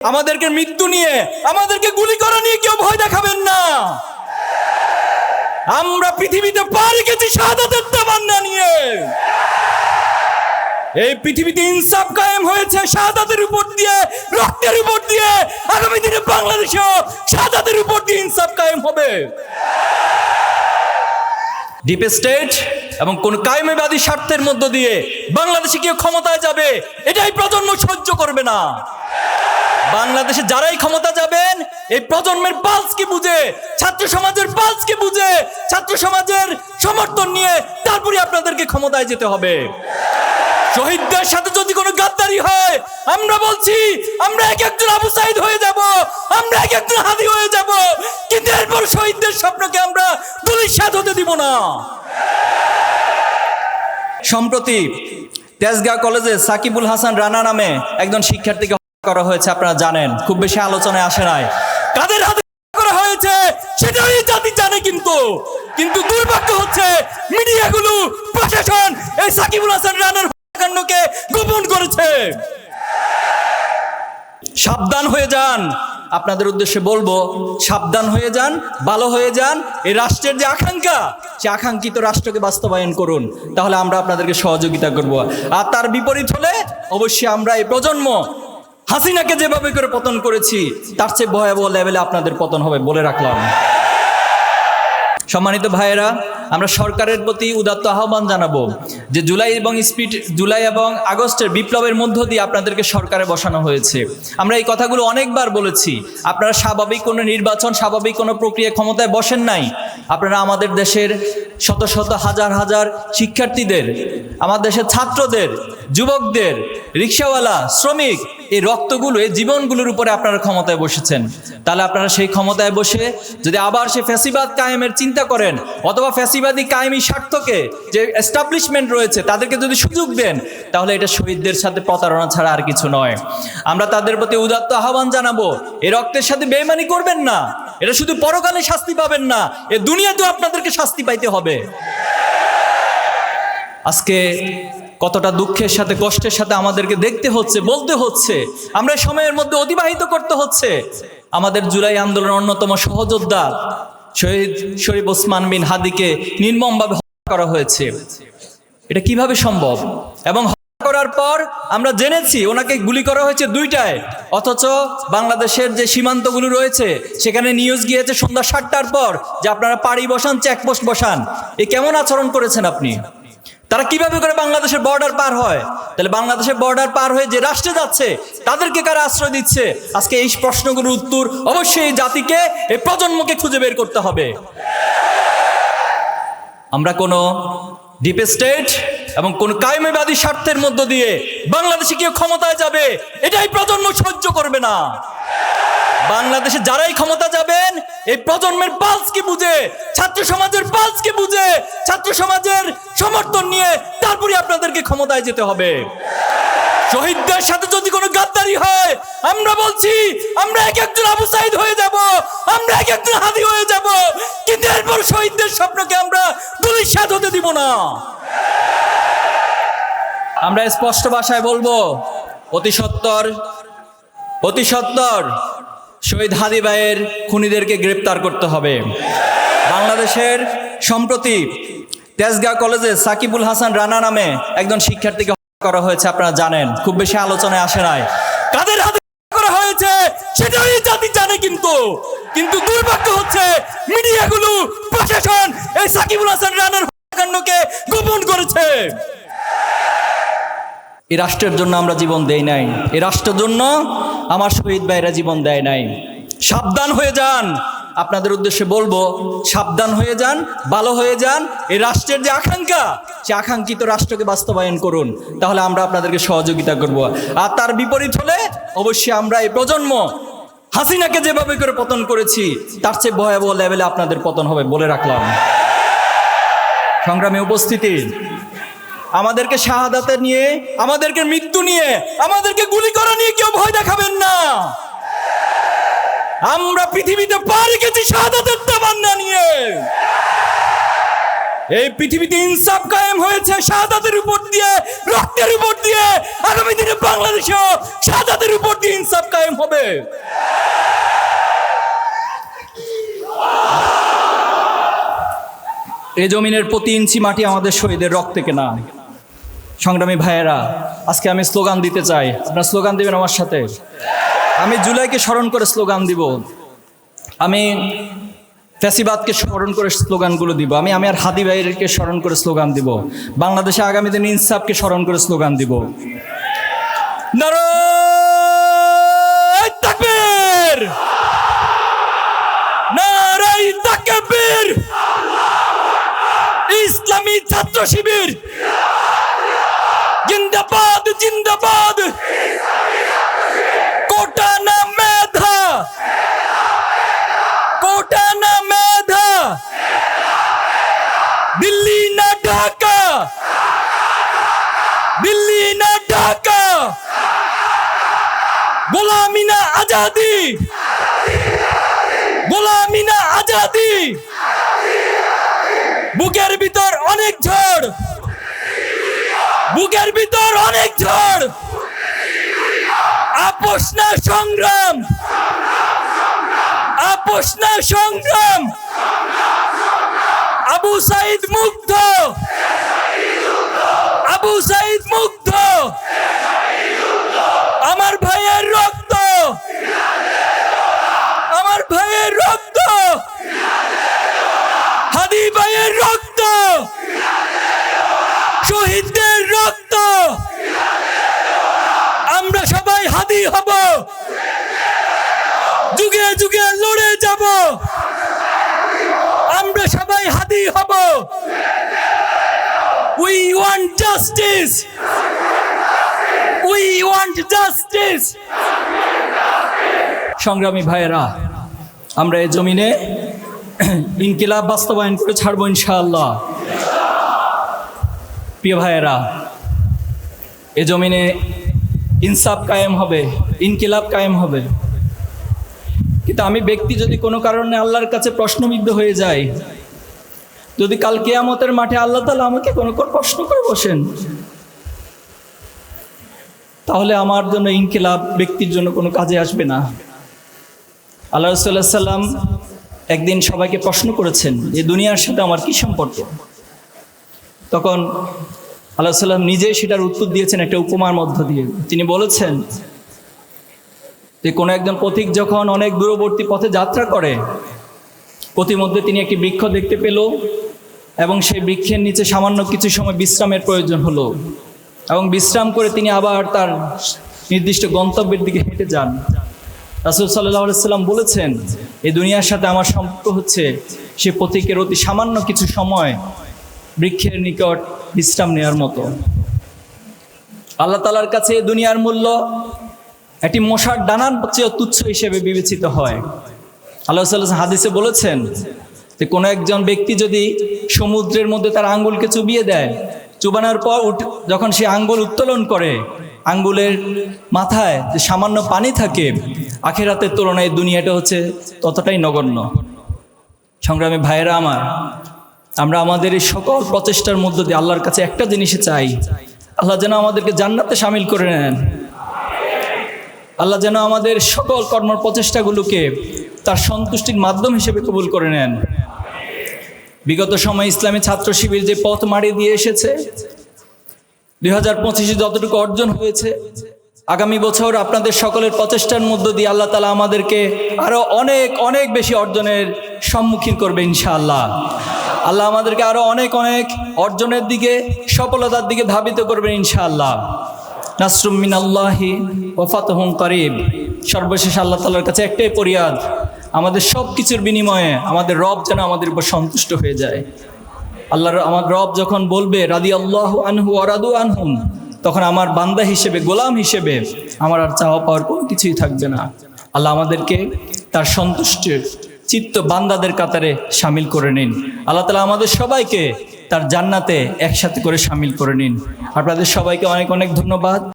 আমাদেরকে মৃত্যু নিয়ে, আমাদেরকে গুলি করা নিয়ে কেউ ভয় দেখাবেন না। আমরা পৃথিবীতে পা রেখেছি শাহাদাতের তামান্না নিয়ে। এই পৃথিবীতে ইনসাফ কায়েম হয়েছে শাহাদাতের উপর দিয়ে, রক্তের উপর দিয়ে। আগামী দিনে বাংলাদেশেও শাহাদাতের উপর দিয়ে ইনসাফ কায়েম হবে। ডিপ স্টেট এবং কোন কায়েমবাদী স্বার্থের মধ্য দিয়ে বাংলাদেশে কেউ ক্ষমতায় যাবে, এটাই প্রজন্ম সহ্য করবে না। বাংলাদেশে যারাই ক্ষমতা যাবেন, এই প্রজন্মের পালসকে বুঝে, ছাত্র সমাজের পালসকে বুঝে, ছাত্র সমাজের সমর্থন নিয়ে তারপরে আপনাদেরকে ক্ষমতায় যেতে হবে। শহীদদের সাথে যদি কোনো গাদ্দারি হয়, আমরা বলছি আমরা এক একজন আবু সাইদ হয়ে যাব, আমরা এক একজন হাদি হয়ে যাব, কিন্তু এরপর শহীদদের স্বপ্নকে আমরা ধূলিসাৎ হতে দিব না। সম্প্রতি তেজগাঁও কলেজে সাকিবুল হাসান রানা নামে একজন শিক্ষার্থীকে করা হয়েছে, আপনারা জানেন, খুব বেশি আলোচনায় আসে নাই। কাদের হাতে করা হয়েছে সেটাই জাতি জানে, কিন্তু দুর্ভাগ্য হচ্ছে মিডিয়াগুলো, প্রশাসন এই সাকিবুল হাসান রানার হত্যাকাণ্ডকে গোপন করেছে। সাবধান হয়ে যান, আপনাদের উদ্দেশ্যে বলবো, সাবধান হয়ে যান, ভালো হয়ে যান। এই রাষ্ট্রের যে আকাঙ্ক্ষা, সে আকাঙ্ক্ষিত রাষ্ট্রকে বাস্তবায়ন করুন, তাহলে আমরা আপনাদেরকে সহযোগিতা করব। আর তার বিপরীত হলে অবশ্যই আমরা এই প্রজন্ম হাসিনাকে যেভাবে করে পতন করেছি, তার চেয়ে ভয়াবহ লেভেলে আপনাদের পতন হবে বলে রাখলাম। সম্মানিত ভাইয়েরা, আমরা সরকারের প্রতি উদাত্ত আহ্বান জানাবো যে জুলাই এবং আগস্টের বিপ্লবের মধ্য দিয়ে আপনাদেরকে সরকারে বসানো হয়েছে। আমরা এই কথাগুলো অনেকবার বলেছি। আপনারা স্বাভাবিক কোনো নির্বাচন, স্বাভাবিক কোনো প্রক্রিয়া ক্ষমতায় বসেন নাই। আপনারা আমাদের দেশের শত শত হাজার হাজার শিক্ষার্থীদের, আমাদের দেশের ছাত্রদের, যুবকদের, রিক্সাওয়ালা, শ্রমিক, এই রক্তগুলো, এই জীবনগুলোর উপরে আপনারা ক্ষমতায় বসেছেন। তাহলে আপনারা সেই ক্ষমতায় বসে যদি আবার সে ফ্যাসিবাদ কায়েমের চিন্তা করেন, অথবা ফ্যাসিবাদী কায়েমি স্বার্থকে যে এস্টাবলিশমেন্ট রয়েছে তাদেরকে যদি সুযোগ দেন, তাহলে এটা শহীদদের সাথে প্রতারণা ছাড়া আর কিছু নয়। আমরা তাদের প্রতি উদাত্ত আহ্বান জানাবো, এই রক্তের সাথে বেইমানি করবেন না। এটা শুধু পরকালে শাস্তি পাবেন না, এ দুনিয়াতেও আপনাদেরকে শাস্তি পাইতে হবে। আজকে কতটা দুঃখের সাথে, কষ্টের সাথে আমাদেরকে দেখতে হচ্ছে, বলতে হচ্ছে, আমরা সময়ের মধ্যে অতিবাহিত করতে হচ্ছে। আমাদের জুলাই আন্দোলনের অন্যতম সহযোদ্ধা শহীদ শরীফ ওসমান বিন হাদিকে নির্মমভাবে হত্যা করা হয়েছে। এটা কিভাবে সম্ভব? এবং হত্যা করার পর আমরা জেনেছি ওনাকে গুলি করা হয়েছে 2টায়, অথচ বাংলাদেশের যে সীমান্তগুলো রয়েছে সেখানে নিউজ গিয়েছে সন্ধ্যা 7টার পর যে আপনারা পাড়ি বসান, চেকপোস্ট বসান। এ কেমন আচরণ করেছেন আপনি? তারা কিভাবে করে বাংলাদেশের বর্ডার পার হয়? তাহলে বাংলাদেশের বর্ডার পার হয়ে যে রাষ্ট্রে যাচ্ছে তাদেরকে কারা আশ্রয় দিচ্ছে? আজকে এই প্রশ্নগুলোর উত্তর অবশ্যই এই জাতিকে, এই প্রজন্মকে খুঁজে বের করতে হবে। আমরা কোনো ডিপ স্টেট এবং কোন কায়েমবাদী স্বার্থের মধ্য দিয়ে বাংলাদেশে কেউ ক্ষমতায় যাবে, এটাই প্রজন্ম সহ্য করবে না। বাংলাদেশে যারাই ক্ষমতা যাবেন, এই প্রজন্মের পালসকে বুঝে, ছাত্র সমাজের পালসকে বুঝে, ছাত্র সমাজের সমর্থন নিয়ে তারপরে আপনাদেরকে ক্ষমতায় যেতে হবে। শহীদদের সাথে যদি কোনো গাদ্দারি হয়, আমরা বলছি আমরা এক একজন আবু সাইদ হয়ে যাব, আমরা এক একজন হাদি হয়ে যাব, কিন্তু এরপর শহীদদের স্বপ্নকে আমরা ধূলিসাৎ হতে দিব না। আমরা স্পষ্ট ভাষায় বলবো, অতি সত্বর শহীদ হাদি ভাইয়ের খুনিদেরকে গ্রেপ্তার করতে হবে। বাংলাদেশের সম্প্রতি তেজগাঁও কলেজে সাকিবুল হাসান রানা নামে একজন শিক্ষার্থীকে হত্যা করা হয়েছে, আপনারা জানেন, খুব বেশি আলোচনায় আসে নাই। কাদের হাতে করা হয়েছে সেটাই জাতি জানে, কিন্তু দুর্ভাগ্য হচ্ছে মিডিয়াগুলো, প্রশাসন এই সাকিবুল হাসান রানার হত্যাকাণ্ডকে গোপন করেছে। এই রাষ্ট্রের জন্য আমরা জীবন দেই নাই, এই রাষ্ট্রের জন্য আমার শহীদ ভাইরা জীবন দেয় নাই। সাবধান হয়ে যান, আপনাদের উদ্দেশ্যে বলবো, সাবধান হয়ে যান, ভালো হয়ে যান। এই রাষ্ট্রের যে আকাঙ্ক্ষা, সে আকাঙ্ক্ষিত রাষ্ট্রকে বাস্তবায়ন করুন, তাহলে আমরা আপনাদেরকে সহযোগিতা করব। আর তার বিপরীত হলে অবশ্যই আমরা এই প্রজন্ম হাসিনাকে যেভাবে করে পতন করেছি, তার চেয়ে ভয়াবহ লেভেলে আপনাদের পতন হবে বলে রাখলাম। সংগ্রামী উপস্থিতি, আমাদেরকে শাহাদাতের নিয়ে, আমাদেরকে মৃত্যু নিয়ে, আমাদেরকে গুলি করা নিয়ে কেউ ভয় দেখাবেন না। আমরা পৃথিবীতে পা রেখেছি শাহাদাতের তামান্না নিয়ে। এই পৃথিবীতে ইনসাফ কায়েম হয়েছে শাহাদাতের উপর দিয়ে, রক্তের উপর দিয়ে। আগামী দিনে বাংলাদেশেও শাহাদাতের উপর দিয়ে ইনসাফ কায়েম হবে। এই জমিনের প্রতি ইঞ্চি মাটি আমাদের শহীদের রক্তে কেনা। সংগ্রামী ভাইয়েরা, আজকে আমি স্লোগান দিতে চাই, আপনারা স্লোগান দিবেন আমার সাথে। আমি জুলাইকে স্মরণ করে স্লোগান দিব, আমি ফ্যাসিবাদকে স্মরণ করে স্লোগানগুলো দিব, আমি আর হাদি ভাইয়েরকে স্মরণ করে স্লোগান দিব, বাংলাদেশে আগামী দিন ইনসাফকে স্মরণ করে স্লোগান দিব। নারায়ে তাকবীর, নারায়ে তাকবীর। ইসলামী ছাত্র শিবির জিন্দাবাদ, জিন্দাবাদ। কোটা না মেধা, কোটা না মেধা। দিল্লি না ঢাকা, দিল্লি না ঢাকা। গোলামি না আজাদি, গোলামি না আজাদি। বুকের ভিতর অনেক ঝড়, বুকের ভিতর অনেক ঝড়। আপোষ না সংগ্রাম, আপোষ না সংগ্রাম। আবু সাইদ মুগ্ধ, আবু সাইদ মুগ্ধ। আমার ভাইয়ের রক্ত, আমার ভাইয়ের রক্ত, হাদি ভাইয়ের রক্ত, শহীদদের রক্ত। আমরা সবাই হাদি হব, যুগে যুগে লড়ে যাব। আমরা সবাই হাদি হব। We want justice, we want justice। সংগ্রামী ভাইয়েরা, আমরা এই জমিনে ইনকিলাব বাস্তবায়ন করে ছাড়বো ইনশাআল্লাহ। প্রিয় ভাইয়েরা, এ জমিনে ইনসাফ কায়েম হবে, ইনকিলাব কায়েম হবে। কিন্তু আমি ব্যক্তি যদি কোনো কারণে আল্লাহর কাছে প্রশ্নবিদ্ধ হয়ে যায়, যদি কাল কিয়ামতের মাঠে আল্লাহ তাআলা আমাকে কোনো প্রশ্ন করে বসেন, তাহলে আমার জন্য ইনকিলাব ব্যক্তির জন্য কোনো কাজে আসবে না। আল্লাহ রাসূলুল্লাহ সাল্লাল্লাহু আলাইহি ওয়াসাল্লাম একদিন সবাইকে প্রশ্ন করেছেন, এই দুনিয়ার সাথে আমার কি সম্পর্ক? তখন আল্লাহ সাল্লাম নিজেই সেটার উত্তর দিয়েছেন একটা উপমার মধ্য দিয়ে। তিনি বলেছেন যে কোনো একজন পথিক যখন অনেক দূরবর্তী পথে যাত্রা করে, পথিমধ্যে তিনি একটি বৃক্ষ দেখতে পেল এবং সেই বৃক্ষের নিচে সামান্য কিছু সময় বিশ্রামের প্রয়োজন হলো, এবং বিশ্রাম করে তিনি আবার তার নির্দিষ্ট গন্তব্যের দিকে হেঁটে যান। রাসূল সাল্লাল্লাহু আলাইহি ওয়াসাল্লাম বলেছেন, এই দুনিয়ার সাথে আমার সম্পর্ক হচ্ছে সে পথিকের অতি সামান্য কিছু সময় বৃক্ষের নিকট বিশ্রাম নেওয়ার মতো। আল্লাহ তাআলার কাছে এই দুনিয়ার মূল্য একটি মশার ডানার চেয়ে তুচ্ছ হিসেবে বিবেচিত হয়। আল্লাহ সাল্লাল্লাহু হাদিসে বলেছেন যে কোনো একজন ব্যক্তি যদি সমুদ্রের মধ্যে তার আঙ্গুলকে চুবিয়ে দেয়, চুবানোর পর যখন সে আঙ্গুল উত্তোলন করে, আঙ্গুলের মাথায় যে সামান্য পানি থাকে, আখিরাতের তুলনায় দুনিয়াটা হচ্ছে ততটাই নগণ্য। সংগ্রামী ভাইয়েরা আমার, আমরা আমাদের এই সকল প্রচেষ্টার মধ্য দিয়ে আল্লাহর কাছে একটা জিনিসে চাই, আল্লাহ যেন আমাদেরকে জান্নাতে শামিল করে নেন। আল্লাহ যেন আমাদের সকল কর্ম প্রচেষ্টাগুলোকে তার সন্তুষ্টির মাধ্যম হিসেবে কবুল করে নেন। বিগত সময়ে ইসলামী ছাত্র শিবির যে পথ মাড়ি দিয়ে এসেছে, 2025-এ যতটুকু অর্জন হয়েছে, আগামী বছর আপনাদের সকলের প্রচেষ্টার মধ্য দিয়ে আল্লাহ তাআলা আমাদেরকে আরো অনেক অনেক বেশি অর্জনের সম্মুখীন করবে ইনশাআল্লাহ। আল্লাহ আমাদেরকে আরো অনেক অনেক অর্জনের দিকে, সফলতার দিকে ধাবিত করবেন ইনশাআল্লাহ। নাসরুম মিনাল্লাহি ওয়া ফাতহুন করিব। সর্বশেষ আল্লাহ তাআলার কাছে একটাই ফরিয়াদ, আমাদের সব কিছুর বিনিময়ে আমাদের রব যেন আমাদের উপর সন্তুষ্ট হয়ে যায়। আমার রব যখন বলবে রাদিয়াল্লাহু আনহু ওয়া রাদু আনহুম, তখন আমার বান্দা হিসেবে, গোলাম হিসেবে আমার আর চাওয়া পাওয়ার কোনো কিছুই থাকবে না। আল্লাহ আমাদেরকে তার সন্তুষ্টির চিত্ত বান্দাদের কাতারে শামিল করে নিন। আল্লাহ তাআলা আমাদের সবাইকে তার জান্নাতে একসাথে করে শামিল করে নিন। আপনাদের সবাইকে অনেক অনেক ধন্যবাদ।